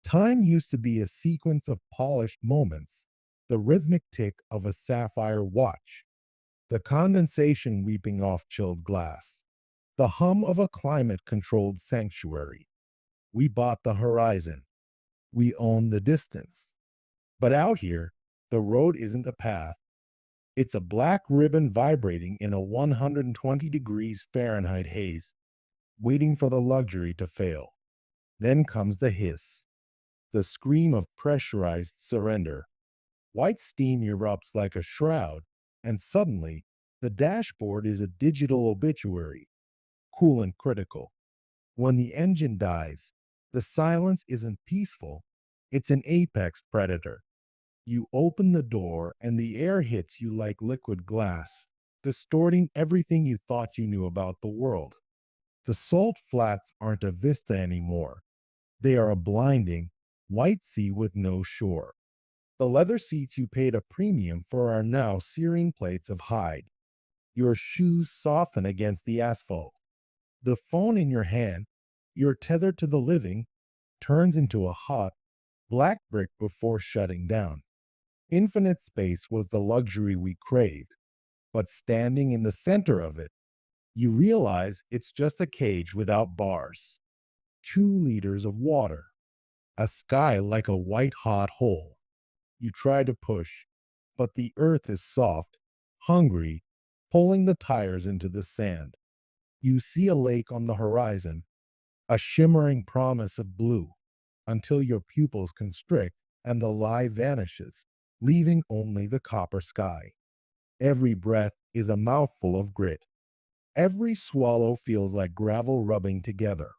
Time used to be a sequence of polished moments, the rhythmic tick of a sapphire watch, the condensation weeping off chilled glass, the hum of a climate-controlled sanctuary. We bought the horizon. We own the distance. But out here, the road isn't a path. It's a black ribbon vibrating in a 120 degrees Fahrenheit haze, waiting for the luxury to fail. Then comes the hiss, the scream of pressurized surrender. White steam erupts like a shroud, and suddenly, the dashboard is a digital obituary, cool and critical. When the engine dies, the silence isn't peaceful, it's an apex predator. You open the door, and the air hits you like liquid glass, distorting everything you thought you knew about the world. The salt flats aren't a vista anymore. They are a blinding, white sea with no shore. The leather seats you paid a premium for are now searing plates of hide. Your shoes soften against the asphalt. The phone in your hand, you're tethered to the living, turns into a hot, black brick before shutting down. Infinite space was the luxury we craved, but standing in the center of it, you realize it's just a cage without bars. 2 liters of water, a sky like a white hot hole. You try to push, but the earth is soft, hungry, pulling the tires into the sand. You see a lake on the horizon, a shimmering promise of blue, until your pupils constrict and the lie vanishes, leaving only the copper sky. Every breath is a mouthful of grit. Every swallow feels like gravel rubbing together.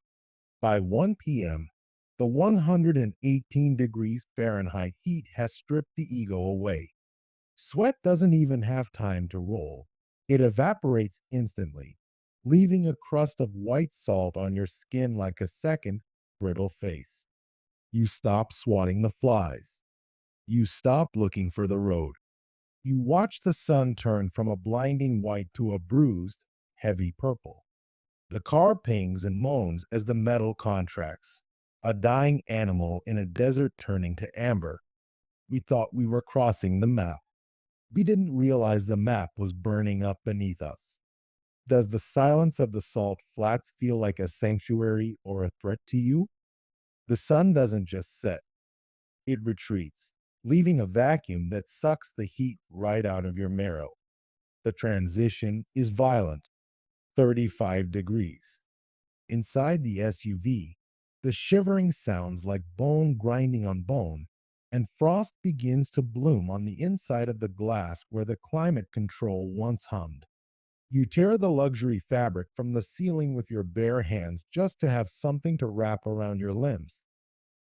By 1 p.m., the 118 degrees Fahrenheit heat has stripped the ego away. Sweat doesn't even have time to roll. It evaporates instantly, leaving a crust of white salt on your skin like a second, brittle face. You stop swatting the flies. You stop looking for the road. You watch the sun turn from a blinding white to a bruised, heavy purple. The car pings and moans as the metal contracts, a dying animal in a desert turning to amber. We thought we were crossing the map. We didn't realize the map was burning up beneath us. Does the silence of the salt flats feel like a sanctuary or a threat to you? The sun doesn't just set, it retreats, leaving a vacuum that sucks the heat right out of your marrow. The transition is violent, 35 degrees. Inside the SUV, the shivering sounds like bone grinding on bone, and frost begins to bloom on the inside of the glass where the climate control once hummed. You tear the luxury fabric from the ceiling with your bare hands just to have something to wrap around your limbs,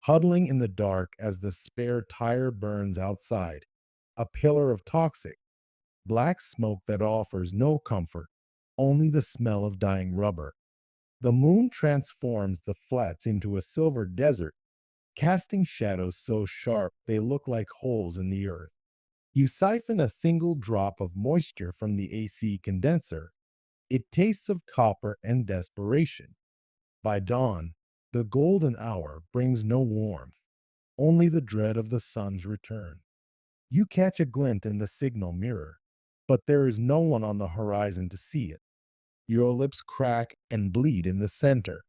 huddling in the dark as the spare tire burns outside, a pillar of toxic, black smoke that offers no comfort, only the smell of dying rubber. The moon transforms the flats into a silver desert, casting shadows so sharp they look like holes in the earth. You siphon a single drop of moisture from the AC condenser. It tastes of copper and desperation. By dawn, the golden hour brings no warmth, only the dread of the sun's return. You catch a glint in the signal mirror, but there is no one on the horizon to see it. Your lips crack and bleed in the center.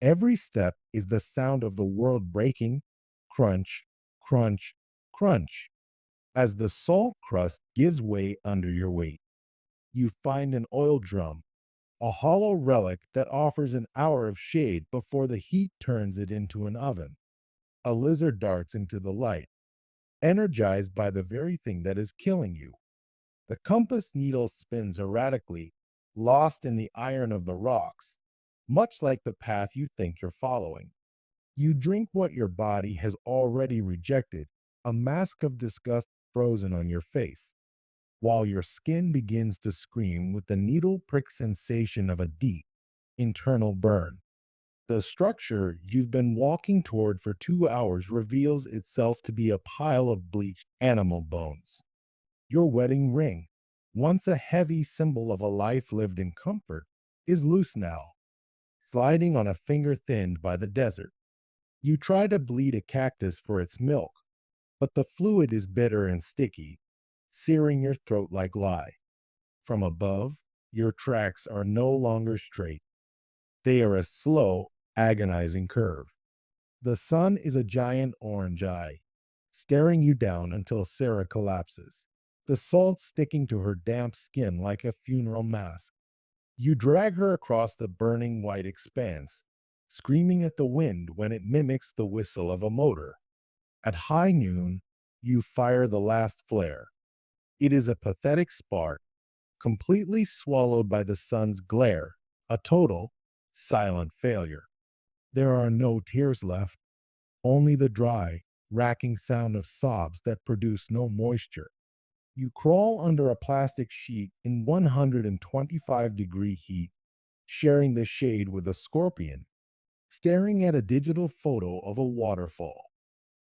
Every step is the sound of the world breaking, crunch, crunch, crunch, as the salt crust gives way under your weight. You find an oil drum, a hollow relic that offers an hour of shade before the heat turns it into an oven. A lizard darts into the light, energized by the very thing that is killing you. The compass needle spins erratically, lost in the iron of the rocks, much like the path you think you're following. You drink what your body has already rejected, a mask of disgust frozen on your face, while your skin begins to scream with the needle prick sensation of a deep, internal burn. The structure you've been walking toward for 2 hours reveals itself to be a pile of bleached animal bones. Your wedding ring, once a heavy symbol of a life lived in comfort, is loose now, sliding on a finger thinned by the desert. You try to bleed a cactus for its milk, but the fluid is bitter and sticky, searing your throat like lye. From above, your tracks are no longer straight. They are a slow, agonizing curve. The sun is a giant orange eye, staring you down until Sarah collapses, the salt sticking to her damp skin like a funeral mask. You drag her across the burning white expanse, screaming at the wind when it mimics the whistle of a motor. At high noon, you fire the last flare. It is a pathetic spark, completely swallowed by the sun's glare, a total, silent failure. There are no tears left, only the dry, racking sound of sobs that produce no moisture. You crawl under a plastic sheet in 125-degree heat, sharing the shade with a scorpion, staring at a digital photo of a waterfall.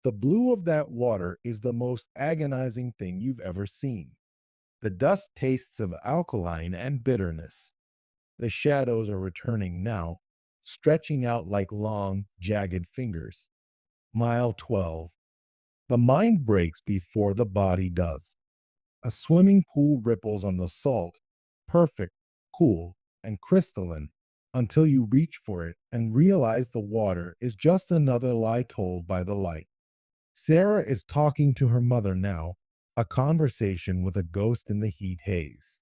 The blue of that water is the most agonizing thing you've ever seen. The dust tastes of alkaline and bitterness. The shadows are returning now, stretching out like long, jagged fingers. Mile 12. The mind breaks before the body does. A swimming pool ripples on the salt, perfect, cool, and crystalline, until you reach for it and realize the water is just another lie told by the light. Sarah is talking to her mother now, a conversation with a ghost in the heat haze.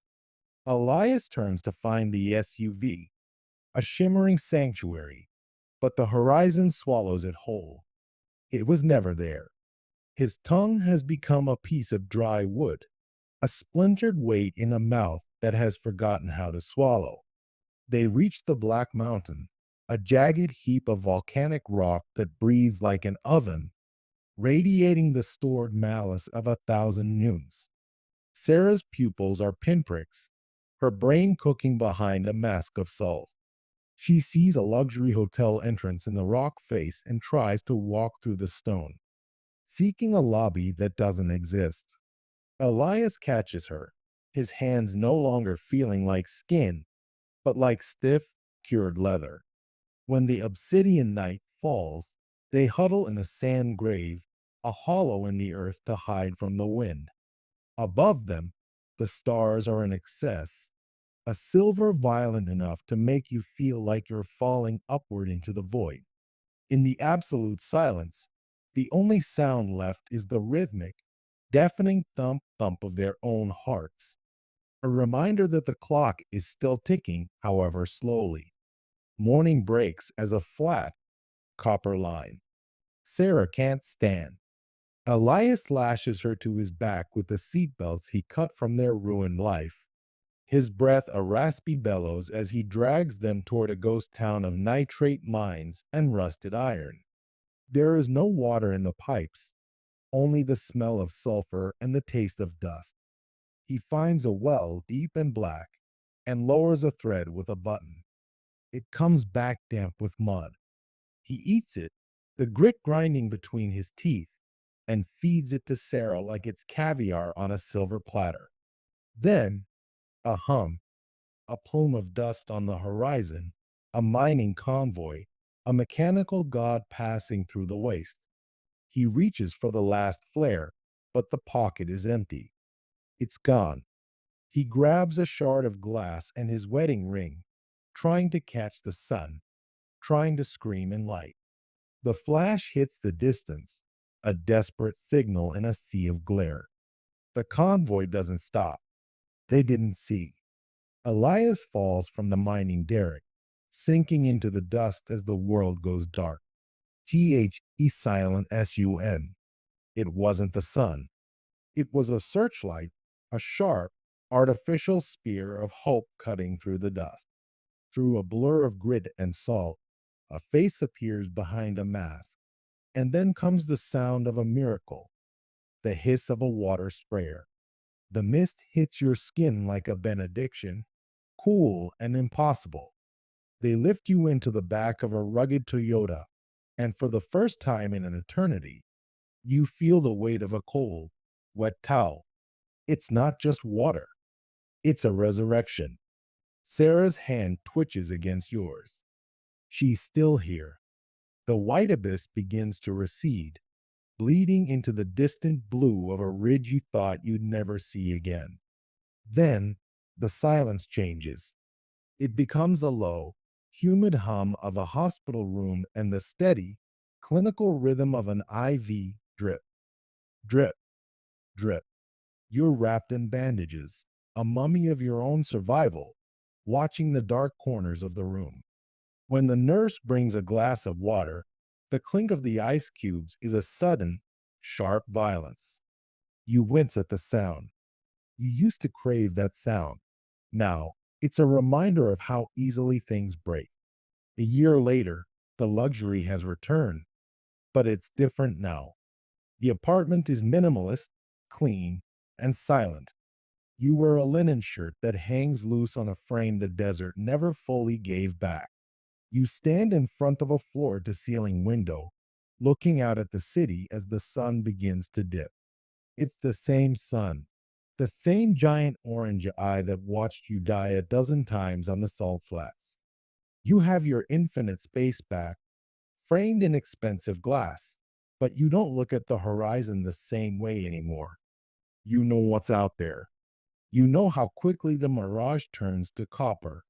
Elias turns to find the SUV, a shimmering sanctuary, but the horizon swallows it whole. It was never there. His tongue has become a piece of dry wood, a splintered weight in a mouth that has forgotten how to swallow. They reach the Black Mountain, a jagged heap of volcanic rock that breathes like an oven, radiating the stored malice of 1,000 noons. Sarah's pupils are pinpricks, her brain cooking behind a mask of salt. She sees a luxury hotel entrance in the rock face and tries to walk through the stone, seeking a lobby that doesn't exist. Elias catches her, his hands no longer feeling like skin, but like stiff, cured leather. When the obsidian night falls, they huddle in a sand grave, a hollow in the earth to hide from the wind. Above them, the stars are in excess, a silver violent enough to make you feel like you're falling upward into the void. In the absolute silence, the only sound left is the rhythmic, deafening thump thump of their own hearts, a reminder that the clock is still ticking, however slowly. Morning breaks as a flat, copper line. Sarah can't stand. Elias lashes her to his back with the seatbelts he cut from their ruined life, his breath a raspy bellows as he drags them toward a ghost town of nitrate mines and rusted iron. There is no water in the pipes, only the smell of sulfur and the taste of dust. He finds a well deep and black and lowers a thread with a button. It comes back damp with mud. He eats it, the grit grinding between his teeth, and feeds it to Sarah like it's caviar on a silver platter. Then, a hum, a plume of dust on the horizon, a mining convoy, a mechanical god passing through the waste. He reaches for the last flare, but the pocket is empty. It's gone. He grabs a shard of glass and his wedding ring, trying to catch the sun, trying to scream in light. The flash hits the distance, a desperate signal in a sea of glare. The convoy doesn't stop. They didn't see. Elias falls from the mining derrick, sinking into the dust as the world goes dark. Silent. It wasn't the sun. It was a searchlight, a sharp, artificial spear of hope cutting through the dust. Through a blur of grit and salt, a face appears behind a mask, and then comes the sound of a miracle, the hiss of a water sprayer. The mist hits your skin like a benediction, cool and impossible. They lift you into the back of a rugged Toyota, and for the first time in an eternity, you feel the weight of a cold, wet towel. It's not just water, it's a resurrection. Sarah's hand twitches against yours. She's still here. The white abyss begins to recede, bleeding into the distant blue of a ridge you thought you'd never see again. Then, the silence changes. It becomes the low, humid hum of a hospital room and the steady, clinical rhythm of an IV drip, drip, drip. You're wrapped in bandages, a mummy of your own survival, watching the dark corners of the room. When the nurse brings a glass of water, the clink of the ice cubes is a sudden, sharp violence. You wince at the sound. You used to crave that sound. Now, it's a reminder of how easily things break. A year later, the luxury has returned, but it's different now. The apartment is minimalist, clean, and silent. You wear a linen shirt that hangs loose on a frame the desert never fully gave back. You stand in front of a floor-to-ceiling window, looking out at the city as the sun begins to dip. It's the same sun, the same giant orange eye that watched you die a dozen times on the salt flats. You have your infinite space back, framed in expensive glass, but you don't look at the horizon the same way anymore. You know what's out there. You know how quickly the mirage turns to copper